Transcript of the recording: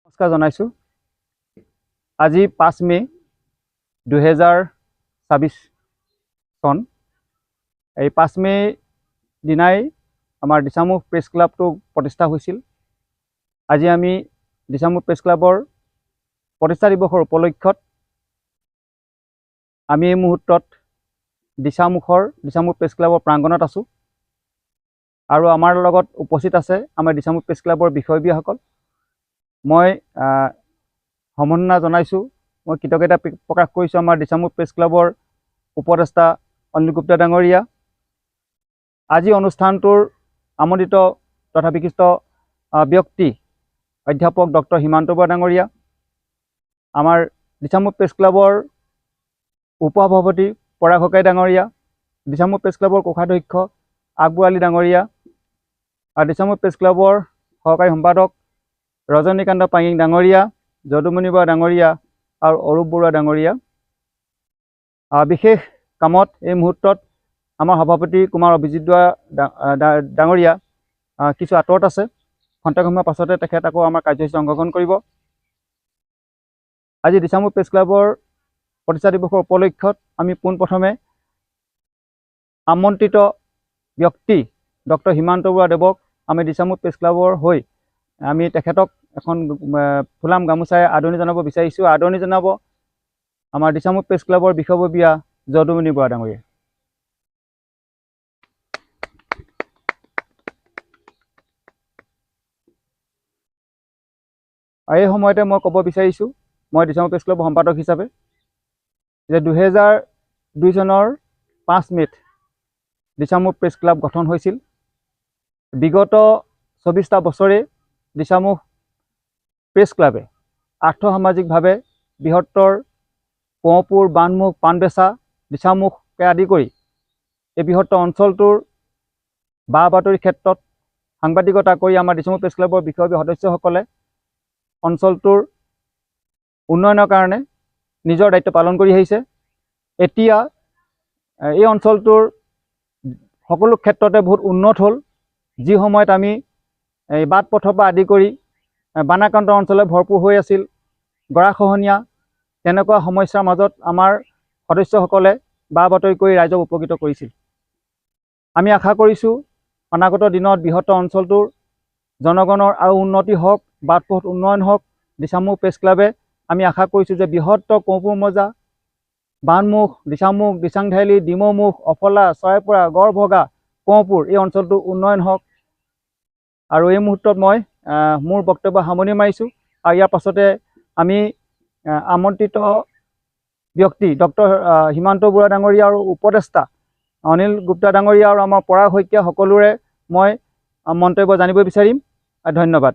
নমস্কাৰ জনাইছোঁ। আজি 5 মে 2024 চন। এই 5 মে দিনাই আমাৰ দিছামুখ প্ৰেছ ক্লাবটো প্ৰতিষ্ঠা হৈছিল। আজি আমি দিছামুখ প্ৰেছ ক্লাবৰ প্ৰতিষ্ঠা দিৱসৰ উপলক্ষত আমি এই মুহূৰ্তত দিছামুখ প্ৰেছ ক্লাবৰ প্ৰাংগণত আছোঁ আৰু আমাৰ লগত উপস্থিত আছে আমাৰ দিছামুখ প্ৰেছ ক্লাবৰ বিষয়ববীয়াসকল। মই সম্বৰ্ধনা জনাইছোঁ। মই কৃতজ্ঞতা প্ৰকাশ কৰিছোঁ আমাৰ দিছামুখ প্ৰেছ ক্লাবৰ উপদেষ্টা অনিল গুপ্তা ডাঙৰীয়া। আজি অনুষ্ঠানটোৰ আমন্ত্ৰিত তথা বিশিষ্ট ব্যক্তি অধ্যাপক ডক্টৰ হিমান্ত বৰুৱা ডাঙৰীয়া, আমাৰ দিছামুখ প্ৰেছ ক্লাবৰ উপসভাপতি পৰাগ হকাই ডাঙৰীয়া, দিছামুখ প্ৰেছ ক্লাবৰ কোষাধ্যক্ষ আকবৰ আলী ডাঙৰীয়া, আৰু দিছামুখ প্ৰেছ ক্লাবৰ সহকাৰী সম্পাদক ৰজনীকান্ত পাঙিং ডাঙৰীয়া, যদুমণি বৰা ডাঙৰীয়া আৰু অৰূপ বৰুৱা ডাঙৰীয়া। বিশেষ কামত এই মুহূৰ্তত আমাৰ সভাপতি কুমাৰ অভিজিত ডাঙৰীয়া কিছু আঁতৰত আছে। খন্তেক সময়ৰ পাছতে তেখেত আকৌ আমাৰ কাৰ্যসূচীত অংশগ্ৰহণ কৰিব। আজি দিছামুখ প্ৰেছ ক্লাবৰ প্ৰতিষ্ঠা দিৱসৰ উপলক্ষত আমি পোনপ্ৰথমে আমন্ত্ৰিত ব্যক্তি ডক্টৰ হিমান্ত বৰুৱা দেৱক আমি দিছামুখ প্ৰেছ ক্লাবৰ হৈ আমি তেখেতক এখন ফুলাম গামোচাৰে আদৰণি জনাব বিচাৰিছোঁ। আদৰণি জনাব আমাৰ দিছামুখ প্ৰেছ ক্লাবৰ বিষয়ববীয়া যদুমণি বৰা ডাঙৰীয়া। আৰু এই সময়তে মই ক'ব বিচাৰিছোঁ, মই দিছামুখ প্ৰেছ ক্লাবৰ সম্পাদক হিচাপে যে 2002 চনৰ 5 মেত দিছামুখ প্ৰেছ ক্লাব গঠন হৈছিল। বিগত 24টা বছৰে দিছামুখ প্ৰেছ ক্লাবে আৰ্থসামাজিকভাৱে বৃহত্তৰ কোঁৱৰপুৰ, বানমুখ, পাণবেচা, দিছামুখকে আদি কৰি এই বৃহত্তৰ অঞ্চলটোৰ বা বাতৰিৰ ক্ষেত্ৰত সাংবাদিকতা কৰি আমাৰ দিছামুখ প্ৰেছ ক্লাবৰ বিষয়ববীয়া সদস্যসকলে অঞ্চলটোৰ উন্নয়নৰ কাৰণে নিজৰ দায়িত্ব পালন কৰি আহিছে। এতিয়া এই অঞ্চলটোৰ সকলো ক্ষেত্ৰতে বহুত উন্নত হ'ল। যি সময়ত আমি এই বাট পথৰ পৰা আদি কৰি বানাক্ৰান্ত অঞ্চলে ভৰপূৰ হৈ আছিল, গৰাখহনীয়া, তেনেকুৱা সমস্যাৰ মাজত আমাৰ সদস্যসকলে বা বাতৰি কৰি ৰাইজক উপকৃত কৰিছিল। আমি আশা কৰিছোঁ অনাগত দিনত বৃহত্তৰ অঞ্চলটোৰ জনগণৰ আৰু উন্নতি হওক, বাট পথ উন্নয়ন হওক। দিছামুখ প্ৰেছ ক্লাবে আমি আশা কৰিছোঁ যে বৃহত্তৰ কোঁৱৰপুৰ মৌজা, বানমুখ, দিছামুখ, দিচাংধাইলি, ডিমৌমুখ, অফলা, চৰাইপৰা, গড়ভগা, কোঁৱৰপুৰ এই অঞ্চলটো উন্নয়ন হওক। আৰু এই মুহূৰ্তত মই মোৰ বক্তব্য সামৰণি মাৰিছোঁ। আৰু ইয়াৰ পাছতে আমি আমন্ত্ৰিত ব্যক্তি ডক্টৰ হিমান্ত বৰুৱা ডাঙৰীয়া আৰু উপদেষ্টা অনিল গুপ্তা ডাঙৰীয়া আৰু আমাৰ পৰাগ শইকীয়া সকলোৰে মই মন্তব্য জানিব বিচাৰিম। ধন্যবাদ।